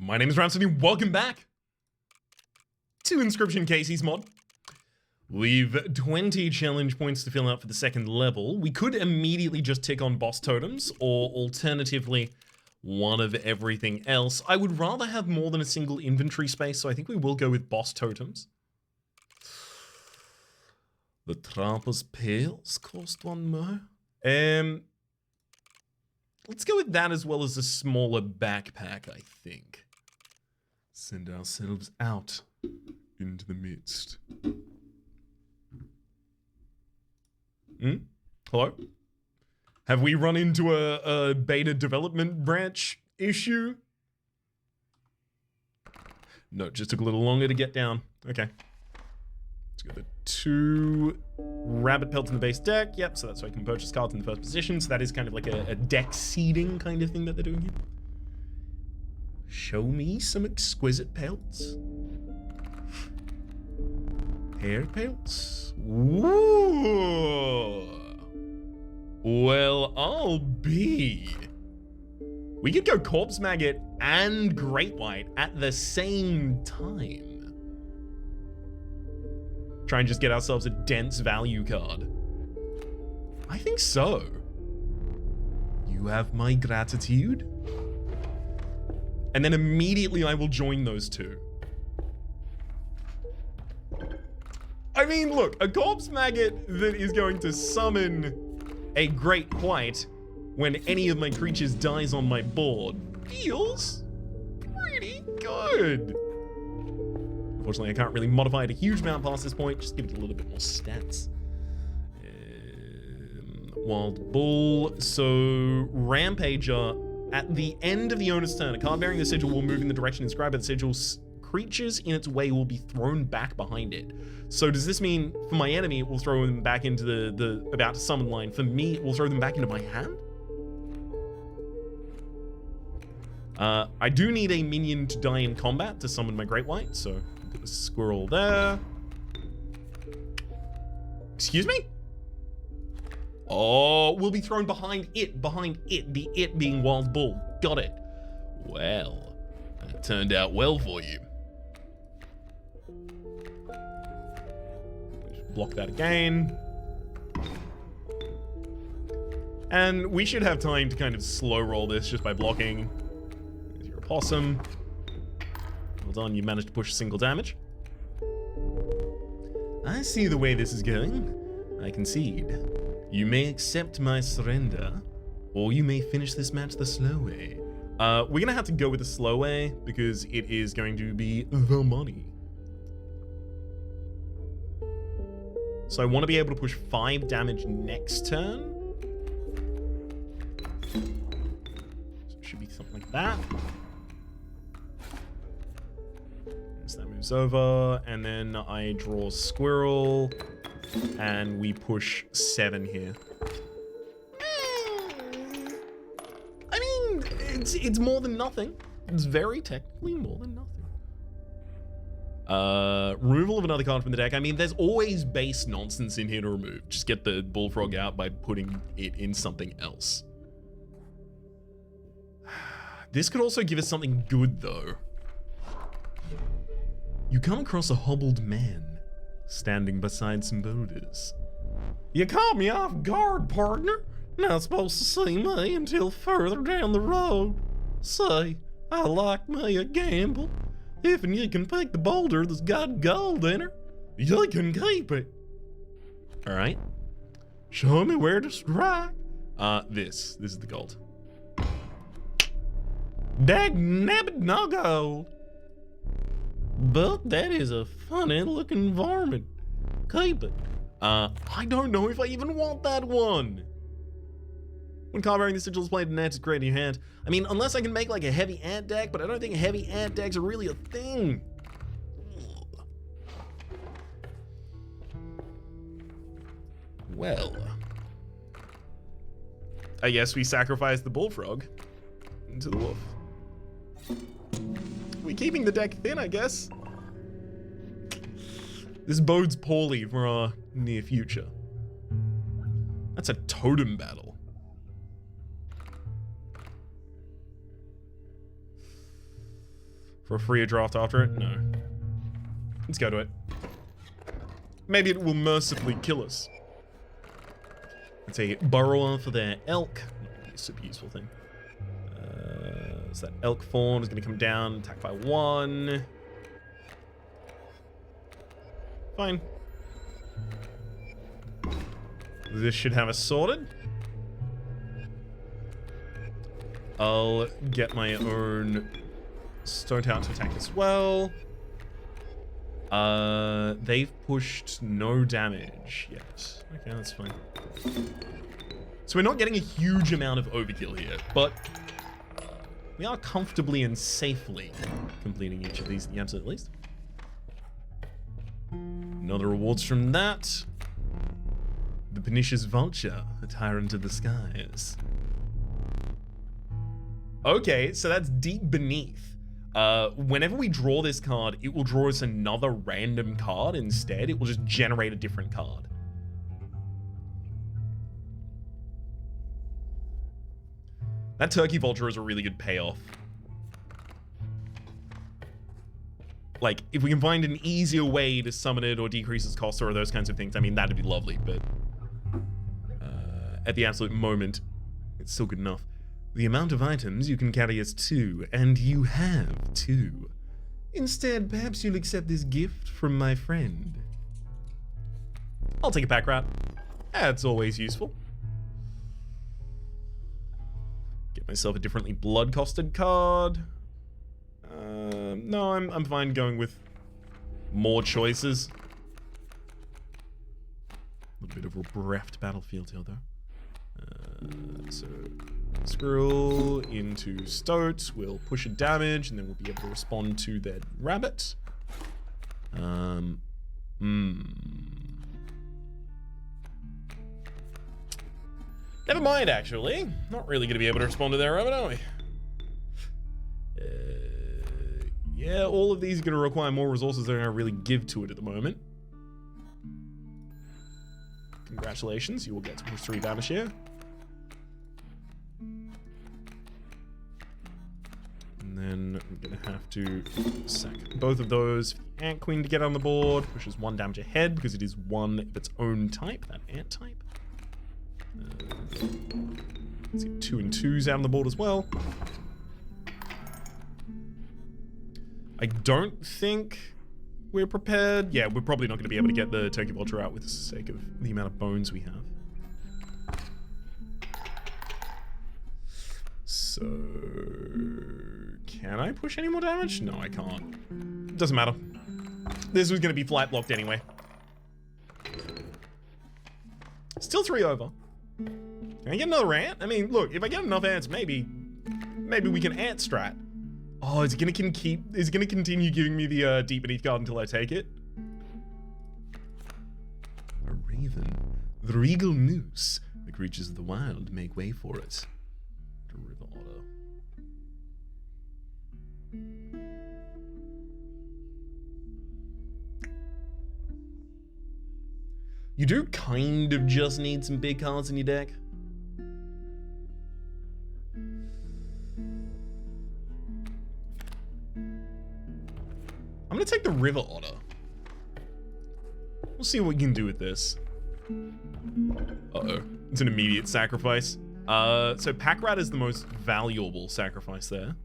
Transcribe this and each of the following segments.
My name is Rhapsody, welcome back to Inscryption Kaycee's mod. We've 20 challenge points to fill out for the second level. We could immediately just tick on boss totems, or alternatively, one of everything else. I would rather have more than a single inventory space, so I think we will go with boss totems. The Trapper's Pails cost one more. Let's go with that as well as a smaller backpack, I think. Send ourselves out into the midst. Hello? Have we run into a beta development branch issue? No, just took a little longer to get down. Okay. Let's go the 2 rabbit pelts in the base deck. Yep, so that's why I can purchase cards in the first position. So that is kind of like a deck seeding kind of thing that they're doing here. Show me some exquisite pelts. Hair pelts? Ooh. Well, I'll be. We could go Corpse Maggot and Great White at the same time. Try and just get ourselves a dense value card. I think so. You have my gratitude. And then immediately I will join those two. I mean, look, a Corpse Maggot that is going to summon a Great White when any of my creatures dies on my board feels pretty good. Unfortunately, I can't really modify it a huge amount past this point. Just give it a little bit more stats. Wild Bull. So, Rampager. At the end of the owner's turn, a card bearing the sigil will move in the direction inscribed by the sigil. Creatures in its way will be thrown back behind it. So does this mean for my enemy, it will throw them back into the about to summon line? For me, it will throw them back into my hand? I do need a minion to die in combat to summon my Great White, so put a squirrel there. Excuse me? Oh, we'll be thrown behind it, the it being Wild Bull. Got it. Well, that turned out well for you. Just block that again. And we should have time to kind of slow roll this just by blocking. There's your opossum. Well done, you managed to push a single damage. I see the way this is going. I concede. You may accept my surrender, or you may finish this match the slow way. We're gonna have to go with the slow way because it is going to be the money. So I want to be able to push 5 damage next turn. So it should be something like that. So that moves over, and then I draw Squirrel. And we push 7 here. I mean, it's more than nothing. It's very technically more than nothing. Removal of another card from the deck. I mean, there's always base nonsense in here to remove. Just get the bullfrog out by putting it in something else. This could also give us something good, though. You come across a hobbled man standing beside some boulders. You caught me off guard, partner. Not supposed to see me until further down the road. Say, I like me a gamble. If and you can pick the boulder that's got gold in her, you can keep it. All right. Show me where to strike. This is the gold. Dagnabbit, no gold. But that is a funny looking varmint. Keep it. I don't know if I even want that one. When card bearing the sigil is played, an ant is great in your hand. I mean, unless I can make like a heavy ant deck, but I don't think heavy ant decks are really a thing. Well, I guess we sacrifice the bullfrog into the wolf. We're keeping the deck thin, I guess. This bodes poorly for our near future. That's a totem battle. For a freer draft after it? No. Let's go to it. Maybe it will mercifully kill us. It's a burrower for their elk. Not really a super useful thing. So that elk fawn is going to come down, attack by 1. Fine. This should have us sorted. I'll get my own stone out to attack as well. They've pushed no damage yet. Okay, that's fine. So we're not getting a huge amount of overkill here, but we are comfortably and safely completing each of these at the absolute least. Another rewards from that. The pernicious vulture, a tyrant of the skies. Okay, so that's deep beneath. Whenever we draw this card, it will draw us another random card instead. It will just generate a different card. That turkey vulture is a really good payoff. Like, if we can find an easier way to summon it or decrease its cost or those kinds of things, I mean, that'd be lovely, but at the absolute moment, it's still good enough. The amount of items you can carry is 2, and you have 2. Instead, perhaps you'll accept this gift from my friend. I'll take a pack rat. That's always useful. Get myself a differently blood-costed card. No, I'm fine going with more choices. A little bit of a bereft battlefield here, though. So, Squirrel into Stoat. We'll push a damage, and then we'll be able to respond to their rabbit. Never mind, actually. Not really going to be able to respond to their rabbit, are we? Yeah, all of these are going to require more resources than I really give to it at the moment. Congratulations, you will get to push 3 damage here. And then I'm going to have to sack both of those for the Ant Queen to get on the board. Pushes 1 damage ahead because it is one of its own type, that ant type. Let's get 2 and 2s out on the board as well. I don't think we're prepared. Yeah, we're probably not going to be able to get the Turkey Vulture out with the sake of the amount of bones we have. So, can I push any more damage? No, I can't. Doesn't matter. This was going to be flight blocked anyway. Still 3 over. Can I get another ant? I mean, look, if I get enough ants, maybe we can ant strat. Oh, is it gonna continue giving me the deep beneath card until I take it? A raven. The regal moose. The creatures of the wild make way for it. The river otter. You do kind of just need some big cards in your deck. I'm gonna take the river otter. We'll see what we can do with this. Uh-oh. It's an immediate sacrifice. So pack rat is the most valuable sacrifice there.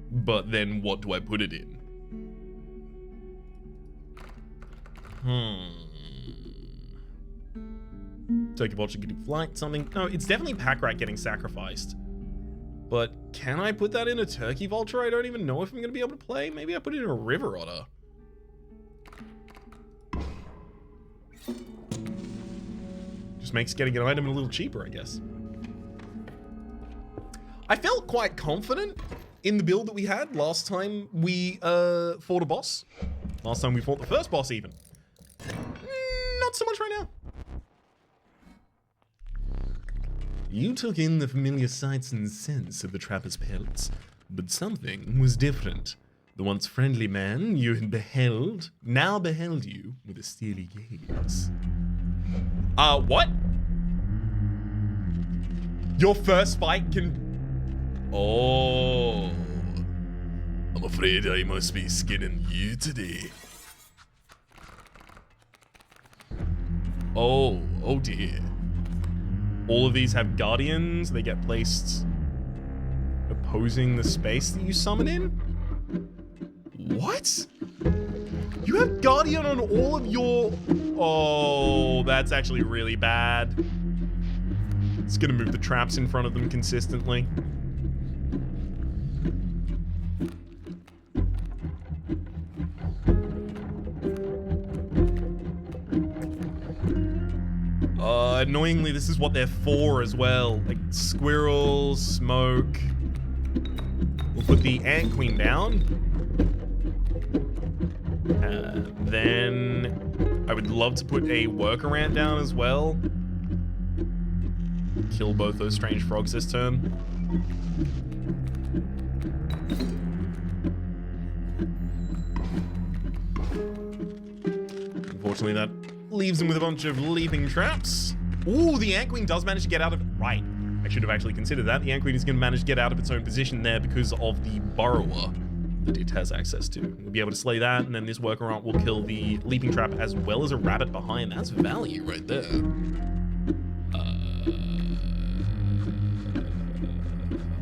But then what do I put it in? Turkey Vulture getting flight, something. No, it's definitely pack rat getting sacrificed. But can I put that in a Turkey Vulture? I don't even know if I'm going to be able to play. Maybe I put it in a river otter. Just makes getting an item a little cheaper, I guess. I felt quite confident in the build that we had last time we fought a boss. Last time we fought the first boss even. Not so much right now. You took in the familiar sights and scents of the trapper's pelts, but something was different. The once friendly man you had beheld, now beheld you with a steely gaze. What? Your first fight can... Oh. afraid I must be skinning you today. Oh dear. All of these have guardians. They get placed opposing the space that you summon in? What? You have guardian on all of your... Oh, that's actually really bad. It's gonna move the traps in front of them consistently. Annoyingly, this is what they're for as well. Like squirrels, smoke. We'll put the Ant Queen down. Then I would love to put a worker ant down as well. Kill both those strange frogs this turn. Unfortunately, that leaves him with a bunch of leaping traps. Ooh, the Ant Queen does manage to get out of it. Right. I should have actually considered that. The Ant Queen is going to manage to get out of its own position there because of the burrower that it has access to. We'll be able to slay that, and then this worker ant will kill the leaping trap as well as a rabbit behind. That's value right there.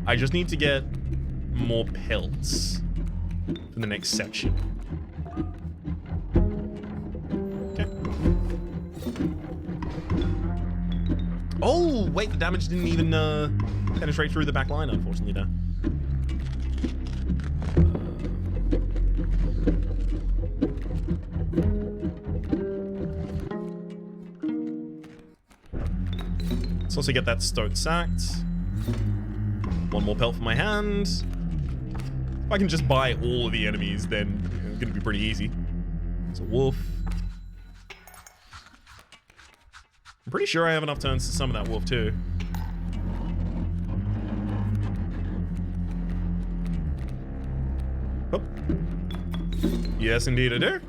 I just need to get more pelts for the next section. Okay. Oh, wait, the damage didn't even penetrate through the back line, unfortunately, there. Let's also get that stone sacked. One more pelt for my hand. If I can just buy all of the enemies, then it's gonna be pretty easy. It's a wolf. I'm pretty sure I have enough turns to summon that wolf too. Oh. Yes, indeed I do.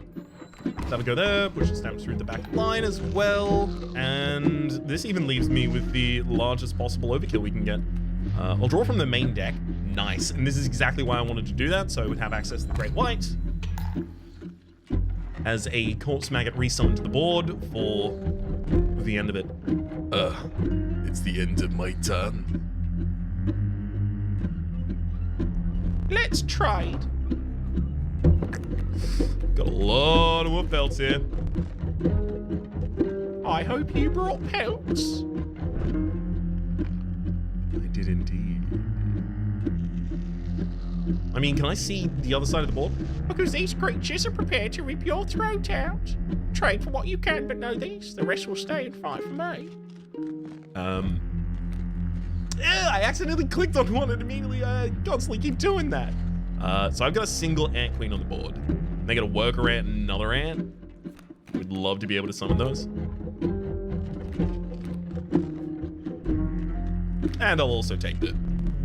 That'll go there, push the stamps through the back line as well. And this even leaves me with the largest possible overkill we can get. I'll draw from the main deck. Nice. And this is exactly why I wanted to do that, so I would have access to the Great White. As a corpse maggot resummon to the board for the end of it. It's the end of my turn. Let's trade. Got a lot of wolf pelts here. I hope you brought pelts. I did indeed. I mean, can I see the other side of the board? Because these creatures are prepared to rip your throat out. Trade for what you can, but know this. The rest will stay and fight for me. I accidentally clicked on one and immediately constantly keep doing that. So I've got a single Ant Queen on the board. They got a worker ant and another ant. We'd love to be able to summon those. And I'll also take the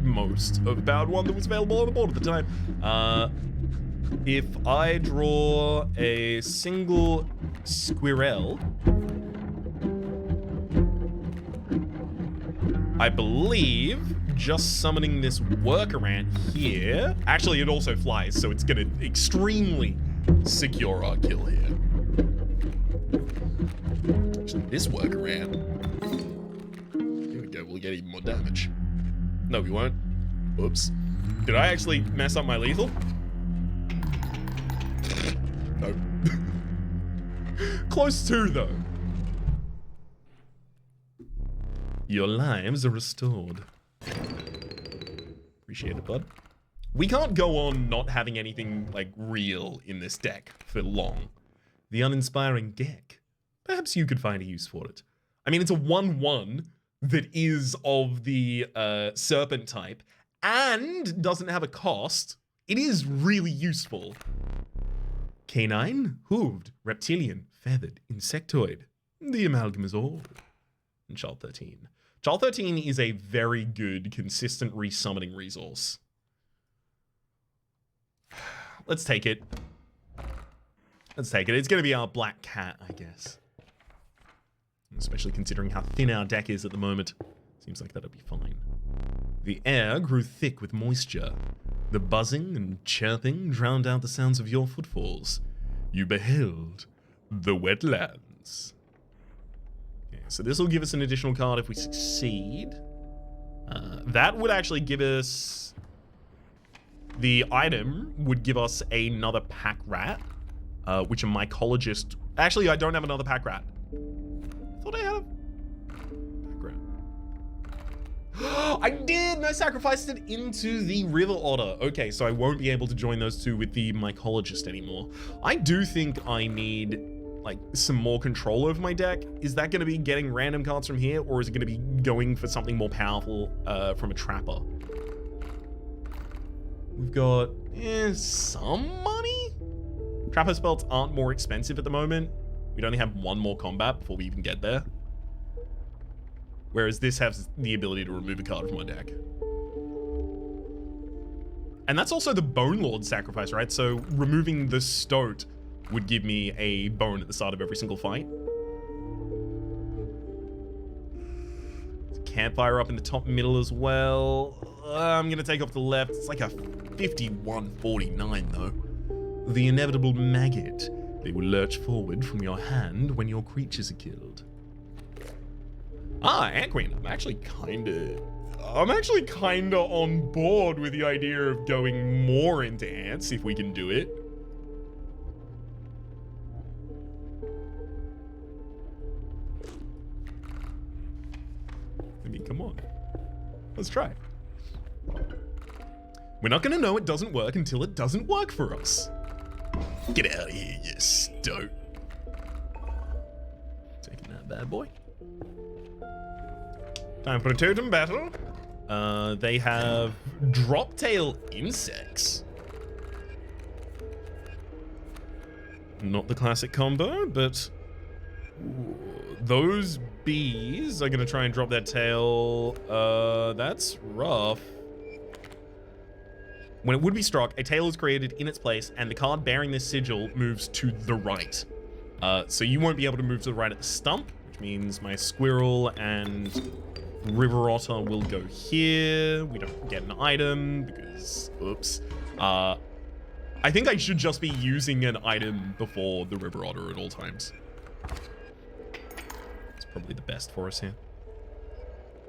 most overpowered one that was available on the board at the time. If I draw a single squirrel, I believe just summoning this worker ant here. Actually, it also flies, so it's gonna extremely secure our kill here. Actually, this worker ant. Here we go, we'll get even more damage. No, we won't. Oops. Did I actually mess up my lethal? No. Close to, though. Your lives are restored. Appreciate it, bud. We can't go on not having anything, like, real in this deck for long. The uninspiring deck. Perhaps you could find a use for it. I mean, it's a 1/1 that is of the serpent type and doesn't have a cost. It is really useful. Canine, hooved, reptilian, feathered, insectoid. The amalgam is all. And Child 13. Child 13 is a very good, consistent resummoning resource. Let's take it. Let's take it. It's going to be our black cat, I guess. Especially considering how thin our deck is at the moment. Seems like that'll be fine. The air grew thick with moisture. The buzzing and chirping drowned out the sounds of your footfalls. You beheld the wetlands. Okay, so this will give us an additional card if we succeed. That would actually give us... The item would give us another pack rat, which a mycologist... Actually, I don't have another pack rat. I thought I had a pack rat. I did, and I sacrificed it into the river otter. Okay, so I won't be able to join those two with the mycologist anymore. I do think I need like some more control over my deck. Is that going to be getting random cards from here, or is it going to be going for something more powerful from a trapper? We've got some money. Trapper spells aren't more expensive at the moment. We'd only have one more combat before we even get there. Whereas this has the ability to remove a card from my deck. And that's also the Bone Lord sacrifice, right? So removing the Stoat would give me a bone at the start of every single fight. Campfire up in the top middle as well. I'm gonna take off the left. It's like a 51-49 though. The inevitable maggot. They will lurch forward from your hand when your creatures are killed. Ant Queen. I'm actually kinda on board with the idea of going more into ants if we can do it. I mean, come on. Let's try. We're not gonna know it doesn't work until it doesn't work for us. Get out of here, you stoat. Taking that bad boy. Time for a totem battle. They have drop tail insects. Not the classic combo, but those bees are gonna try and drop their tail. That's rough. When it would be struck, a tail is created in its place, and the card bearing this sigil moves to the right. So you won't be able to move to the right at the stump, which means my squirrel and river otter will go here. We don't get an item because, oops. I think I should just be using an item before the river otter at all times. It's probably the best for us here.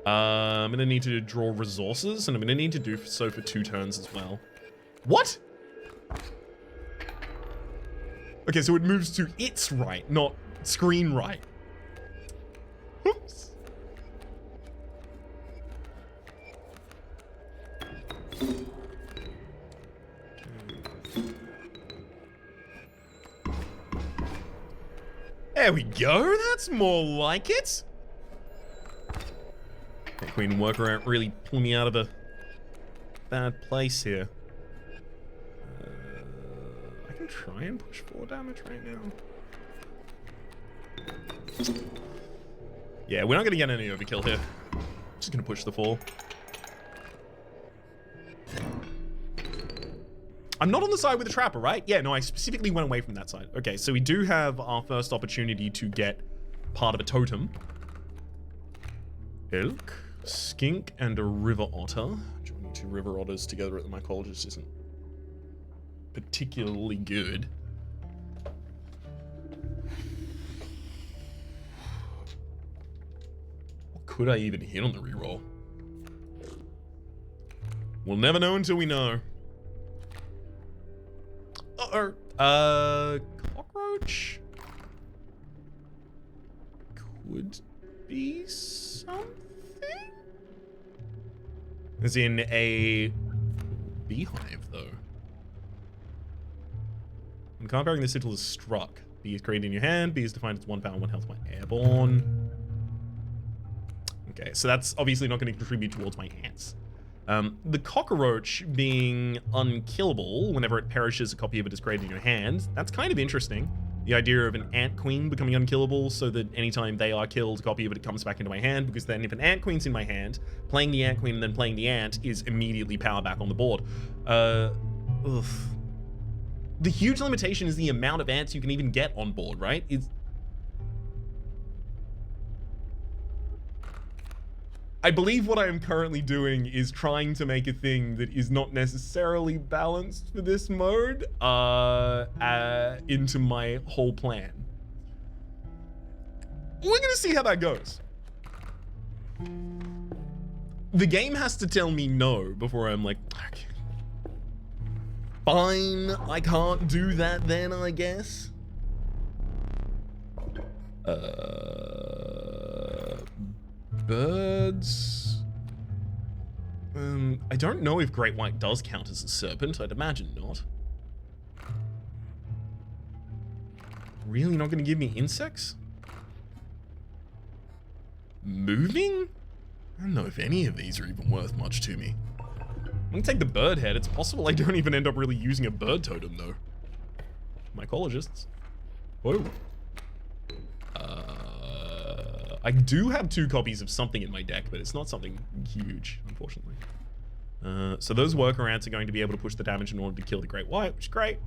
I'm gonna need to draw resources, and I'm gonna need to do so for 2 turns as well. What? Okay, so it moves to its right, not screen right. Oops. There we go, that's more like it. Queen worker aren't really pulling me out of a bad place here. I can try and push 4 damage right now. Yeah, we're not gonna get any overkill here. Just gonna push the 4. I'm not on the side with the trapper, right? Yeah, no, I specifically went away from that side. Okay, so we do have our first opportunity to get part of a totem. Elk, skink, and a river otter. Joining 2 river otters together at the mycologist isn't particularly good. What could I even hit on the reroll? We'll never know until we know. Cockroach could be something? As in a beehive, though. When card bearing the sigil is struck, bee is created in your hand, bee is defined as 1 power, 1 health by airborne. Okay, so that's obviously not going to contribute towards my ants. The cockroach being unkillable whenever it perishes, a copy of it is created in your hand. That's kind of interesting. The idea of an ant queen becoming unkillable so that anytime they are killed, a copy of it comes back into my hand, because then if an ant queen's in my hand, playing the ant queen and then playing the ant is immediately power back on the board. The huge limitation is the amount of ants you can even get on board, right? I believe what I am currently doing is trying to make a thing that is not necessarily balanced for this mode into my whole plan. We're gonna see how that goes. The game has to tell me no before I'm like, okay. Fine, I can't do that then, I guess. Birds. I don't know if great white does count as a serpent. I'd imagine not. Really not gonna give me insects? Moving? I don't know if any of these are even worth much to me. I'm gonna take the bird head. It's possible I don't even end up really using a bird totem though. Mycologists. Whoa. I do have 2 copies of something in my deck, but it's not something huge, unfortunately. So those worker ants are going to be able to push the damage in order to kill the great white, which is great.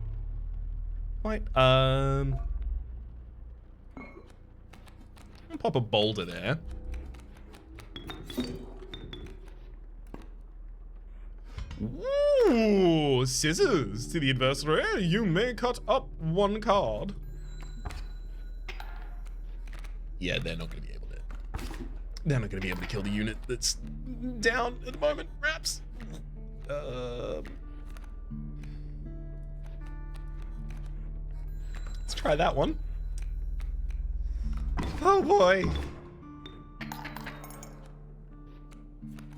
Right. I'll pop a boulder there. Ooh, scissors to the adversary. You may cut up 1 card. Yeah, they're not going to be able to. They're not going to be able to kill the unit that's down at the moment. Raps. Let's try that one. Oh boy.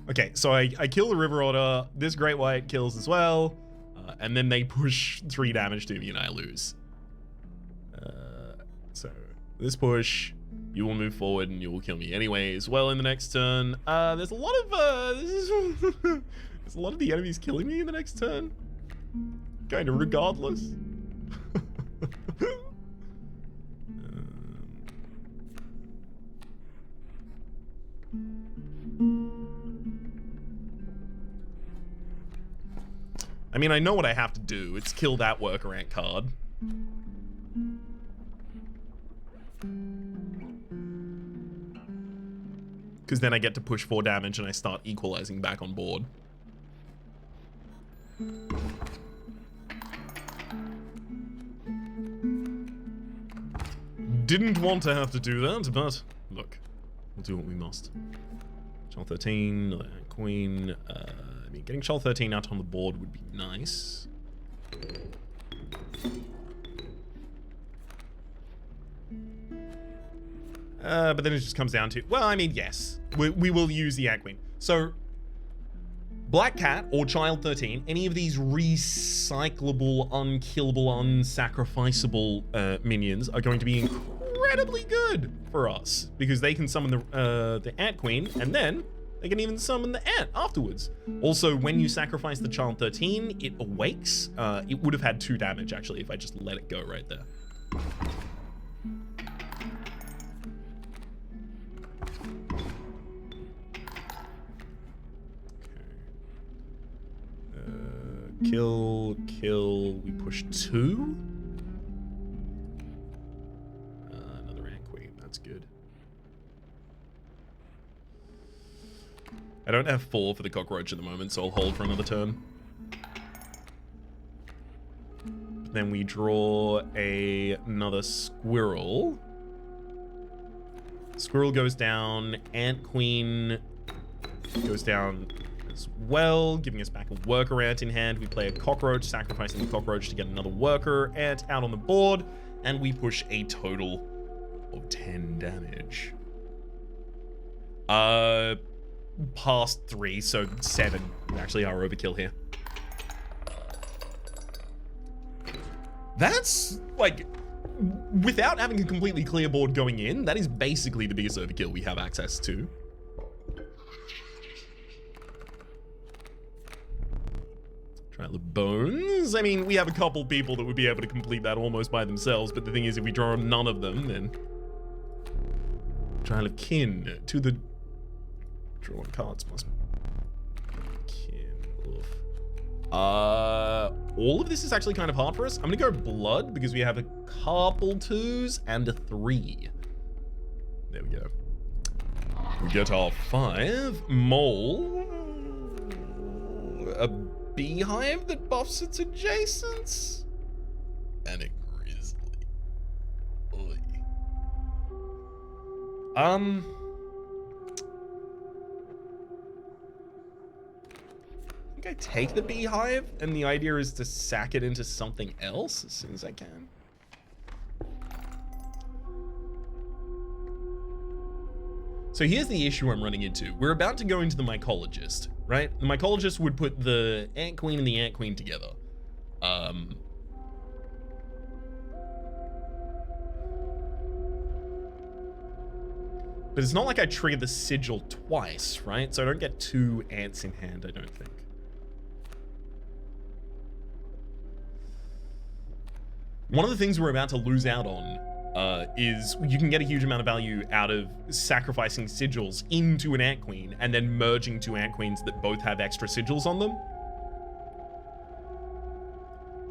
Okay, so I kill the River Otter. This Great White kills as well. And then they push 3 damage to me and I lose. So this push, you will move forward and you will kill me anyway as well in the next turn. There's a lot of there's a lot of the enemies killing me in the next turn. Kind of regardless. I mean, I know what I have to do. It's kill that worker ant card. Because then I get to push 4 damage and I start equalizing back on board. Didn't want to have to do that, but look, we'll do what we must. Child 13, Queen. I mean, getting Child 13 out on the board would be nice. But then it just comes down to, well, I mean, yes, we will use the Ant Queen. So, Black Cat or Child 13, any of these recyclable, unkillable, unsacrificeable minions are going to be incredibly good for us because they can summon the Ant Queen and then they can even summon the ant afterwards. Also, when you sacrifice the Child 13, it awakes. It would have had 2 damage actually if I just let it go right there. Kill, we push 2. Another Ant Queen, that's good. I don't have 4 for the cockroach at the moment, so I'll hold for another turn. Then we draw another squirrel. Squirrel goes down, Ant Queen goes down as well, giving us back a worker ant in hand. We play a cockroach, sacrificing the cockroach to get another worker ant out on the board, and we push a total of 10 damage. Past 3, so 7 actually are overkill here. That's like, without having a completely clear board going in, that is basically the biggest overkill we have access to. Trial of Bones. I mean, we have a couple people that would be able to complete that almost by themselves, but the thing is, if we draw none of them, then... Trial of Kin. To the... Drawn cards must... Kin. Oof. All of this is actually kind of hard for us. I'm gonna go Blood, because we have a couple 2s and a 3. There we go. We get our 5 mole. A beehive that buffs its adjacents. And a grizzly. Oy. I think I take the beehive, and the idea is to sack it into something else as soon as I can. So here's the issue I'm running into. We're about to go into the mycologist, right? The mycologist would put the ant queen and the ant queen together. But it's not like I triggered the sigil twice, right? So I don't get 2 ants in hand, I don't think. One of the things we're about to lose out on is you can get a huge amount of value out of sacrificing sigils into an ant queen and then merging 2 ant queens that both have extra sigils on them.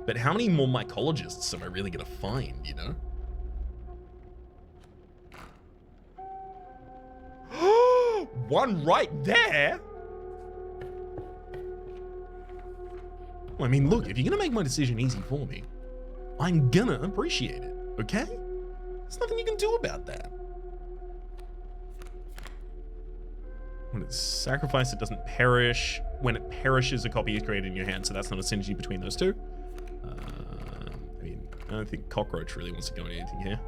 But how many more mycologists am I really gonna find, you know? One right there? Well, I mean, look, if you're gonna make my decision easy for me, I'm gonna appreciate it, okay? There's nothing you can do about that. When it's sacrificed, it doesn't perish. When it perishes, a copy is created in your hand, so that's not a synergy between those two. I mean, I don't think Cockroach really wants to go into anything here.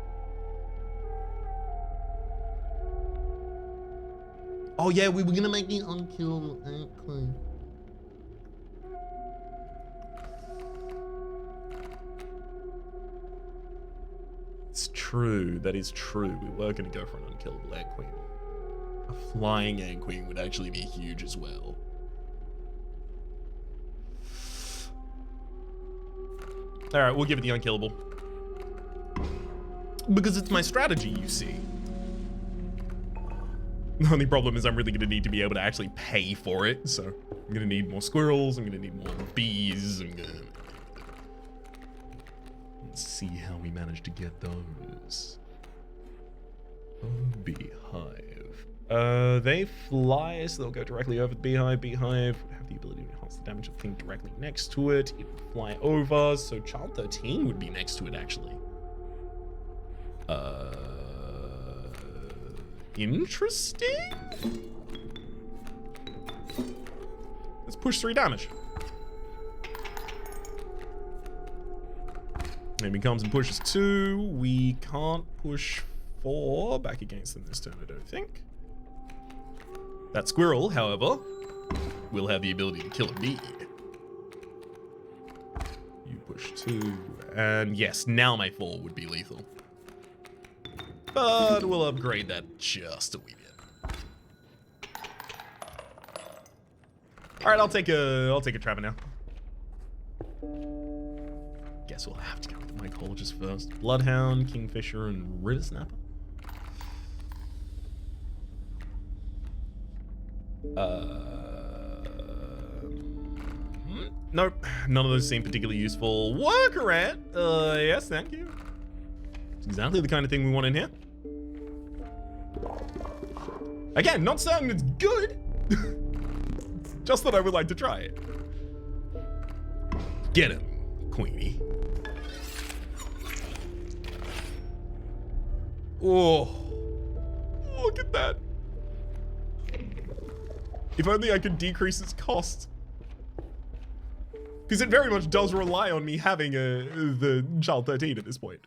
Oh yeah, we were gonna make the unkillable ant queen. It's true, that is true. We were gonna go for an unkillable ant queen. A flying ant queen would actually be huge as well. All right, we'll give it the unkillable. Because it's my strategy, you see. The only problem is I'm really gonna need to be able to actually pay for it, so I'm gonna need more squirrels, I'm gonna need more bees, Let's see how we manage to get those. Oh, beehive. They fly, so they'll go directly over the beehive. Beehive would have the ability to enhance the damage of the thing directly next to it. It would fly over, so Child 13 would be next to it, actually. Interesting. Let's push 3 damage. Enemy comes and pushes 2. We can't push 4 back against them this turn, I don't think. That squirrel, however, will have the ability to kill a bee. You push 2, and yes, now my 4 would be lethal. But we'll upgrade that just a wee bit. All right, I'll take a Trapper now. Guess we'll have to go with the mycologist first. Bloodhound, Kingfisher, and Ritter Snapper. Nope, none of those seem particularly useful. Worker ant, yes, thank you. It's exactly the kind of thing we want in here. Again, not saying it's good, just that I would like to try it. Get him, Queenie. Oh, look at that. If only I could decrease its cost. Because it very much does rely on me having the Child 13 at this point.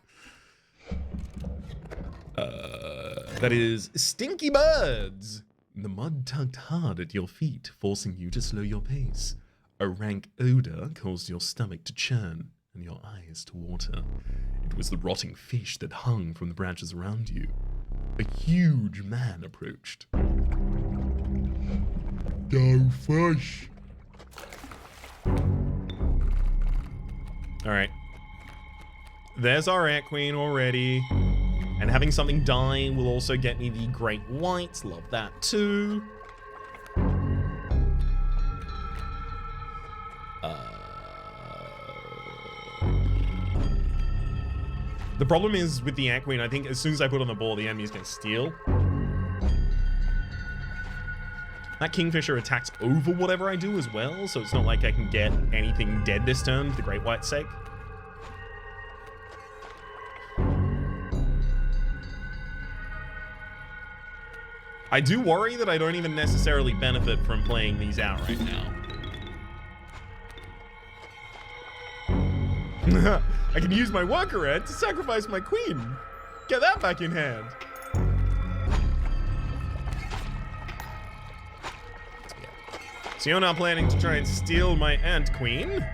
That is Stinky Birds. The mud tugged hard at your feet, forcing you to slow your pace. A rank odor caused your stomach to churn and your eyes to water. It was the rotting fish that hung from the branches around you. A huge man approached. Go fish. All right. There's our ant queen already. And having something die will also get me the great whites. Love that too. The problem is with the ant queen, I think as soon as I put on the ball, the enemy's gonna steal. That Kingfisher attacks over whatever I do as well, so it's not like I can get anything dead this turn for the Great White's sake. I do worry that I don't even necessarily benefit from playing these out right now. I can use my workaround to sacrifice my queen. Get that back in hand. So you're now planning to try and steal my Ant Queen.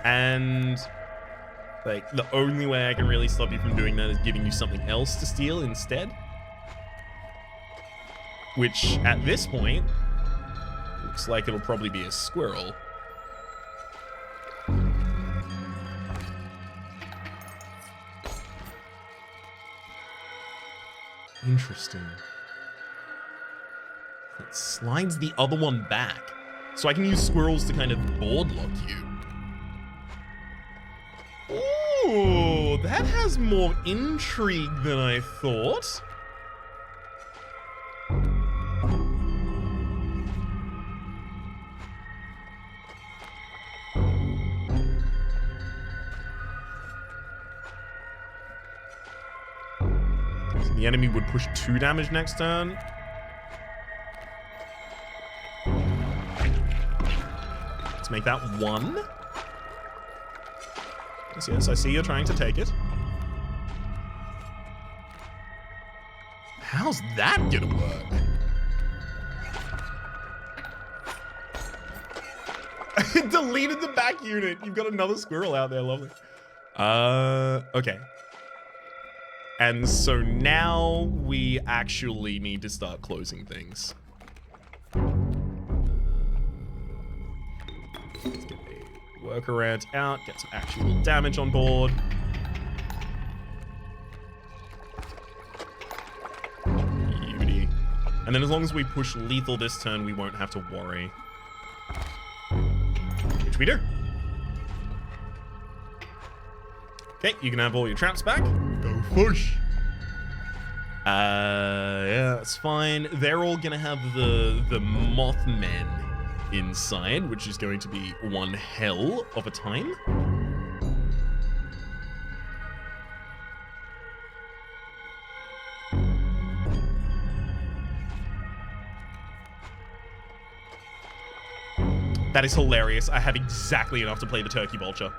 And like the only way I can really stop you from doing that is giving you something else to steal instead. Which at this point looks like it'll probably be a squirrel. Interesting. It slides the other one back. So I can use squirrels to kind of board lock you. Ooh, that has more intrigue than I thought. The enemy would push 2 damage next turn. Let's make that 1. Yes, I see you're trying to take it. How's that gonna work? It deleted the back unit. You've got another squirrel out there, lovely. Okay. And so now we actually need to start closing things. Let's get a workaround out, get some actual damage on board. Beauty. And then as long as we push lethal this turn, we won't have to worry. Which we do. Okay, you can have all your traps back. Go push. Yeah, that's fine. They're all gonna have the Mothmen inside, which is going to be one hell of a time. That is hilarious. I have exactly enough to play the Turkey Vulture.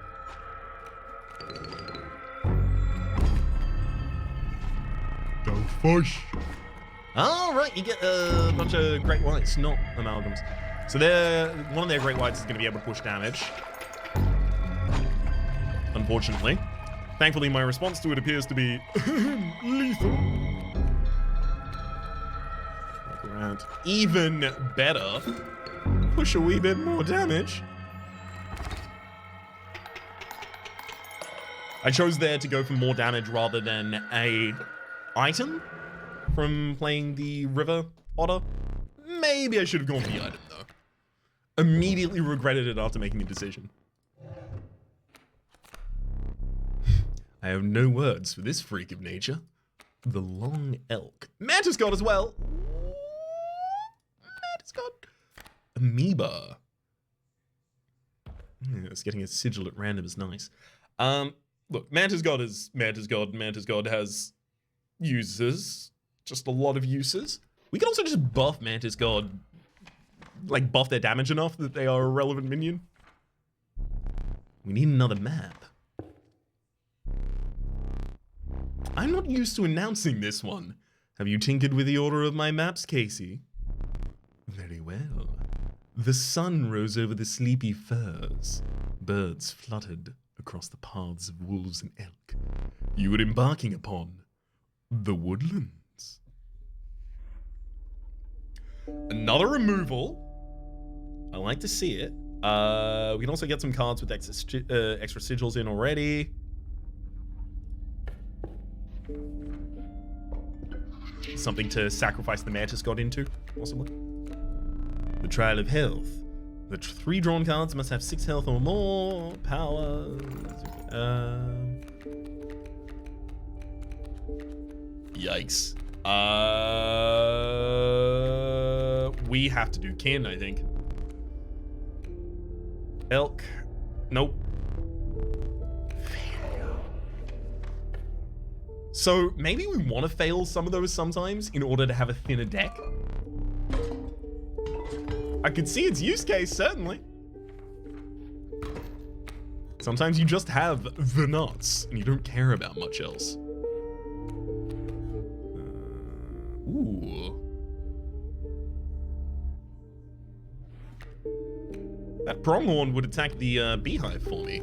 Go push. All right, you get a bunch of Great Whites, not amalgams. So one of their Great Whites is going to be able to push damage. Unfortunately. Thankfully, my response to it appears to be lethal. Look around. Even better. Push a wee bit more damage. I chose there to go for more damage rather than a item from playing the River Otter. Maybe I should have gone for the item though. Immediately regretted it after making the decision. I have no words for this freak of nature. The Long Elk. Mantis God as well. Mantis God. Amoeba. Yeah, it's getting a sigil at random is nice. Look, Mantis God is Mantis God. Mantis God has uses. Just a lot of uses. We can also just buff Mantis God. Like, buff their damage enough that they are a relevant minion. We need another map. I'm not used to announcing this one. Have you tinkered with the order of my maps, Kaycee? Very well. The sun rose over the sleepy firs. Birds fluttered across the paths of wolves and elk. You were embarking upon the woodlands. Another removal. I like to see it. We can also get some cards with extra sigils in already. Something to sacrifice the Mantis God into, possibly. The Trial of Health. The 3 drawn cards must have 6 health or more. Power. Yikes. we have to do kin, I think. Elk. Nope. So maybe we want to fail some of those sometimes in order to have a thinner deck. I could see its use case, certainly. Sometimes you just have the nuts and you don't care about much else. Ooh. That pronghorn would attack the beehive for me.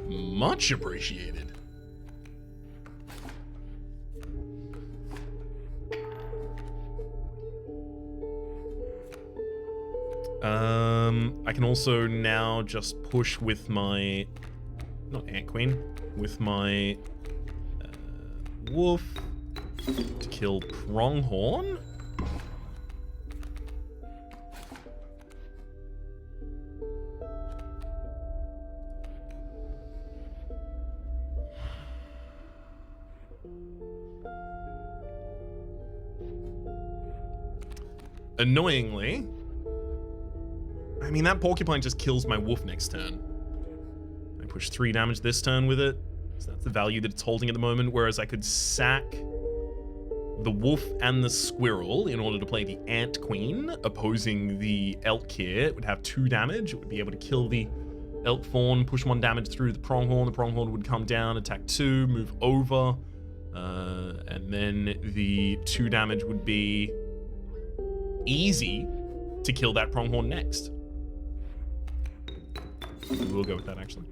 Much appreciated. I can also now just push with my, not Ant Queen, with my wolf to kill pronghorn. Annoyingly, I mean, that porcupine just kills my wolf next turn. I push 3 damage this turn with it, so that's the value that it's holding at the moment, whereas I could sack the wolf and the squirrel in order to play the Ant Queen, opposing the elk here. It would have 2 damage. It would be able to kill the elk fawn, push 1 damage through the pronghorn. The pronghorn would come down, attack 2, move over, and then the 2 damage would be easy to kill that pronghorn next. We'll go with that, actually.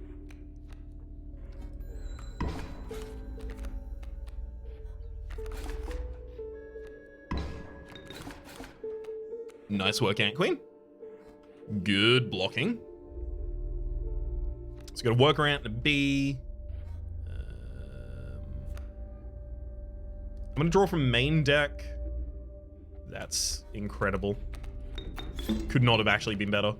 Nice work, Ant Queen. Good blocking. So got to work around the bee. I'm going to draw from main deck. That's incredible. Could not have actually been better.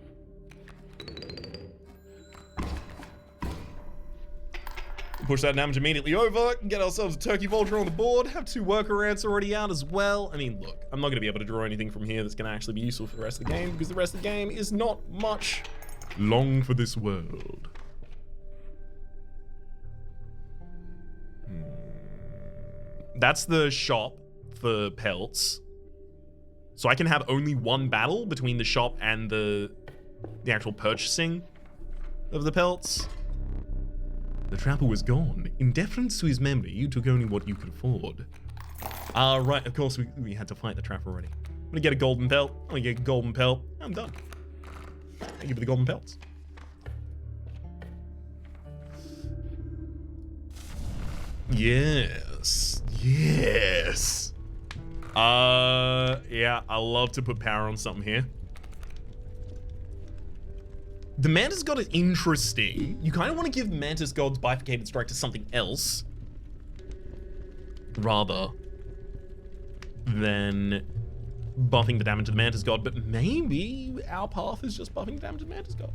Push that damage immediately over, get ourselves a turkey vulture on the board, have 2 worker ants already out as well. I mean, look, I'm not going to be able to draw anything from here that's going to actually be useful for the rest of the game, because the rest of the game is not much long for this world. That's the shop for pelts. So I can have only 1 battle between the shop and the actual purchasing of the pelts. The trapper was gone. In deference to his memory, you took only what you could afford. Right, of course we had to fight the trapper already. I'm gonna get a golden pelt. I'm gonna get a golden pelt. I'm done. Thank you for the golden pelts. Yes. Yes. Yeah, I love to put power on something here. The Mantis God is interesting. You kind of want to give Mantis God's Bifurcated Strike to something else, rather than buffing the damage of the Mantis God, but maybe our path is just buffing the damage of the Mantis God.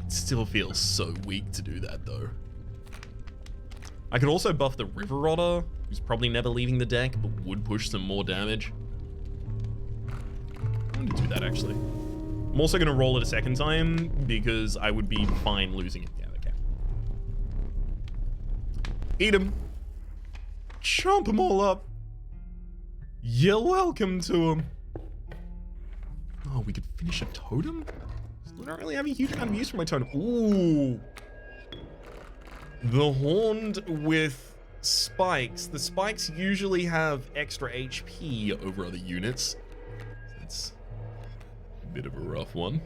Still feels so weak to do that though. I could also buff the River Otter, who's probably never leaving the deck, but would push some more damage. I'm gonna do that actually. I'm also gonna roll it a second time because I would be fine losing it. Yeah, okay. Eat him. Chomp them all up. You're welcome to them. Oh, we could finish a totem? I don't really have a huge amount of use for my totem. Ooh. The Horned with spikes. The spikes usually have extra HP over other units. That's a bit of a rough one.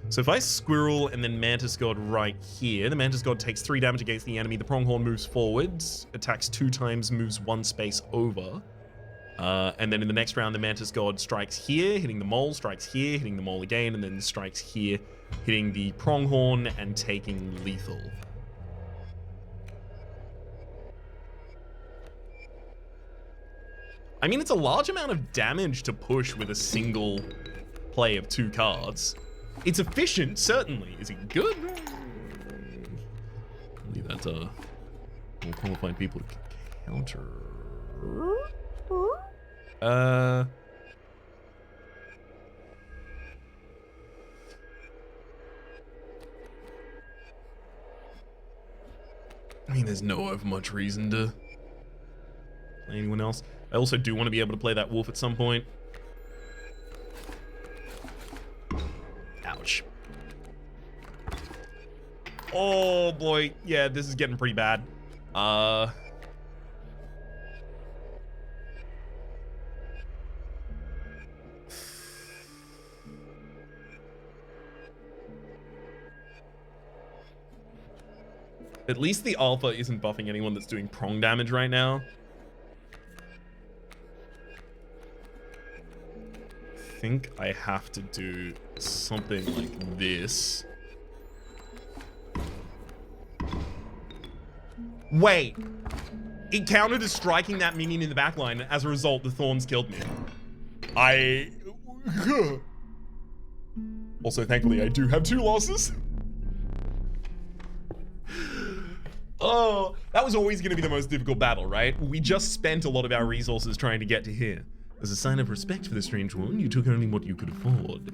So if I Squirrel and then Mantis God right here, the Mantis God takes 3 damage against the enemy. The Pronghorn moves forwards, attacks 2 times, moves 1 space over. And then in the next round, the Mantis God strikes here, hitting the mole, strikes here, hitting the mole again, and then strikes here, hitting the pronghorn and taking lethal. I mean, it's a large amount of damage to push with a single play of 2 cards. It's efficient, certainly. Is it good? Only that, more qualified people can counter. I mean, there's no much reason to play anyone else. I also do want to be able to play that wolf at some point. Ouch. Oh boy, yeah, this is getting pretty bad. At least the alpha isn't buffing anyone that's doing prong damage right now. I think I have to do something like this. Wait, it counted as striking that minion in the backline, and as a result, the thorns killed me. Also, thankfully, I do have 2 losses. Oh, that was always going to be the most difficult battle, right? We just spent a lot of our resources trying to get to here. As a sign of respect for the strange one, you took only what you could afford.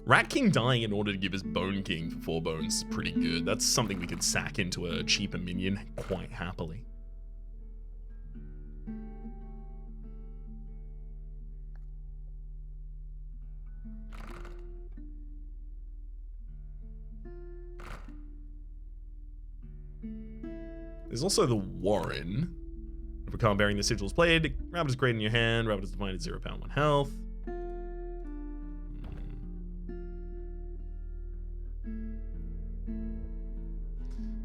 Rat King dying in order to give us Bone King for 4 bones is pretty good. That's something we could sack into a cheaper minion quite happily. There's also the Warren. If a card bearing the sigil is played, Rabbit is great in your hand. Rabbit is defined at 0 pound 1 health.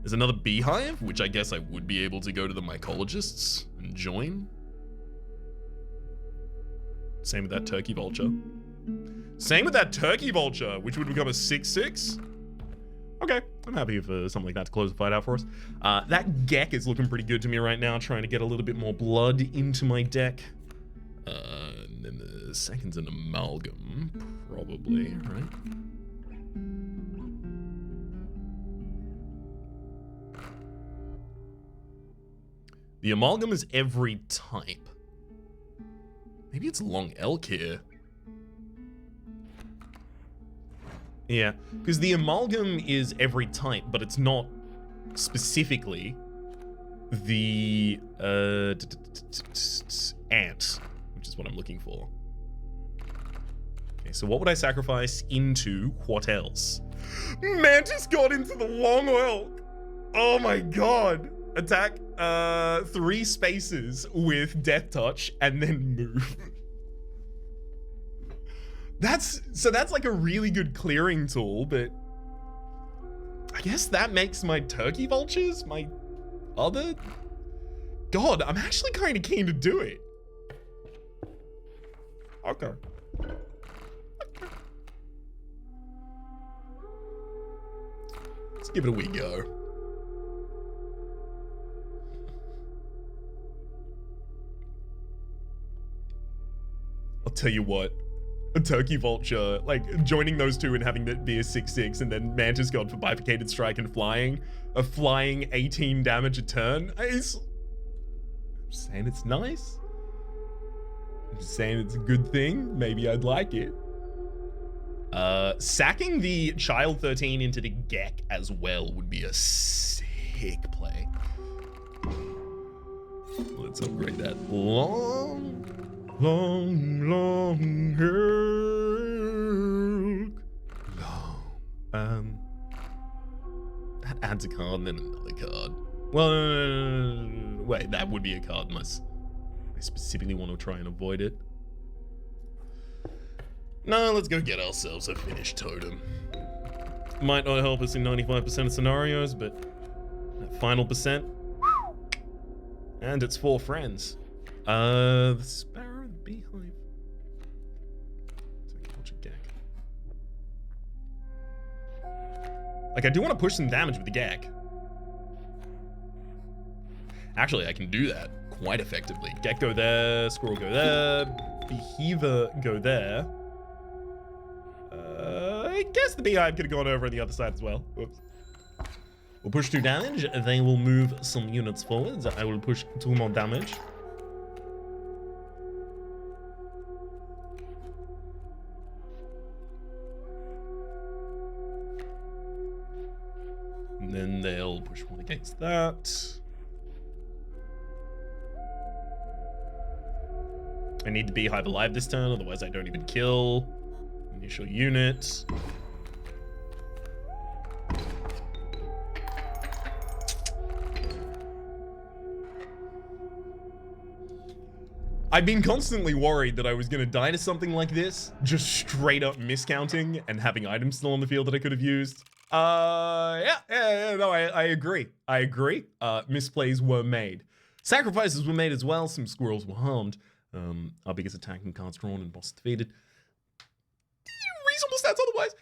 There's another Beehive, which I guess I would be able to go to the Mycologists and join. Same with that Turkey Vulture. Same with that Turkey Vulture, which would become a 6/6. Okay, I'm happy for something like that to close the fight out for us. That Gek is looking pretty good to me right now, trying to get a little bit more blood into my deck. And then the second's an Amalgam, probably, right? The Amalgam is every type. Maybe it's Long Elk here. Yeah, because the Amalgam is every type, but it's not specifically the Antz, which is what I'm looking for. Okay, so what would I sacrifice into what else? Mantis got into the Long Elk. Oh my god. Attack 3 spaces with Death Touch and then move. That's like a really good clearing tool, but I guess that makes my Turkey Vultures my other. God, I'm actually kind of keen to do it. Okay. Let's give it a wee go. I'll tell you what. A Turkey Vulture, like joining those 2 and having that be a 6/6 and then Mantis God for Bifurcated Strike and flying, a flying 18 damage a turn. I'm just saying it's nice. I'm just saying it's a good thing. Maybe I'd like it. Sacking the Child 13 into the Gek as well would be a sick play. Let's upgrade that. Long Helk. That adds a card and then another card. Well, wait, that would be a card unless I specifically want to try and avoid it. No, let's go get ourselves a finished totem. Might not help us in 95% of scenarios, but That final percent. And it's 4 friends. The sparrow, the beehive. Like, I do want to push some damage with the gag. Actually, I can do that quite effectively. Gek go there, squirrel go there, beheaver go there. I guess the beehive could have gone over on the other side as well. Whoops. We'll push 2 damage. They will move some units forwards. I will push 2 more damage. And then they'll push 1 against that. I need the beehive alive this turn, otherwise I don't even kill. Initial unit. I've been constantly worried that I was going to die to something like this, just straight up miscounting and having items still on the field that I could have used. No, I agree. Misplays were made. Sacrifices were made as well. Some squirrels were harmed. Our biggest attacking cards drawn and boss defeated. Reasonable stats otherwise.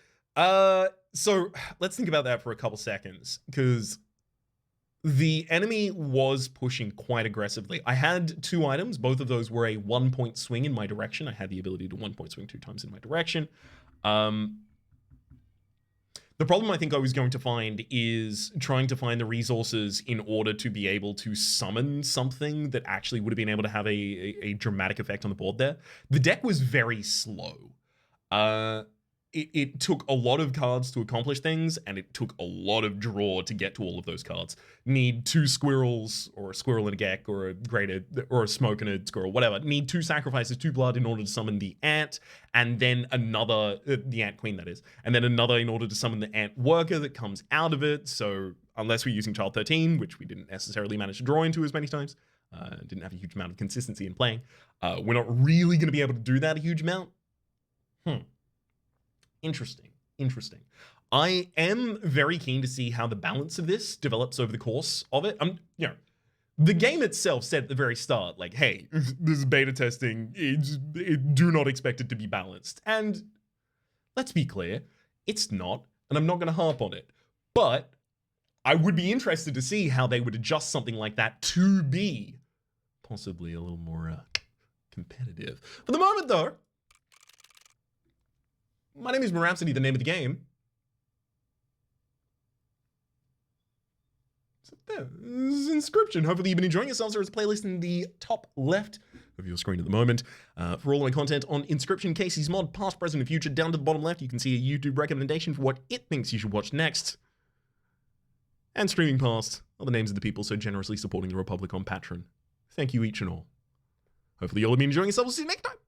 So let's think about that for a couple seconds, because the enemy was pushing quite aggressively. I had 2 items. Both of those were a 1-point swing in my direction. I had the ability to 1-point swing 2 times in my direction. The problem I think I was going to find is trying to find the resources in order to be able to summon something that actually would have been able to have a dramatic effect on the board there. The deck was very slow. It took a lot of cards to accomplish things, and it took a lot of draw to get to all of those cards. Need 2 squirrels, or a squirrel and a gek, or a greater, or a smoke and a squirrel, whatever. Need 2 sacrifices, 2 blood in order to summon the ant, and then another, the ant queen that is, and then another in order to summon the ant worker that comes out of it. So unless we're using Child 13, which we didn't necessarily manage to draw into as many times, didn't have a huge amount of consistency in playing, we're not really going to be able to do that a huge amount. Interesting. I am very keen to see how the balance of this develops over the course of it. The game itself said at the very start, like, hey, this is beta testing. Do not expect it to be balanced. And let's be clear, it's not, and I'm not going to harp on it. But I would be interested to see how they would adjust something like that to be possibly a little more competitive. For the moment, though, my name is Rhapsody, the name of the game. So there, this is Inscryption. Hopefully you've been enjoying yourselves. There is a playlist in the top left of your screen at the moment. For all my content on Inscryption, Kaycee's mod, past, present, and future. Down to the bottom left, you can see a YouTube recommendation for what it thinks you should watch next. And streaming past are the names of the people so generously supporting the Republic on Patreon. Thank you each and all. Hopefully you'll have been enjoying yourselves. See you next time.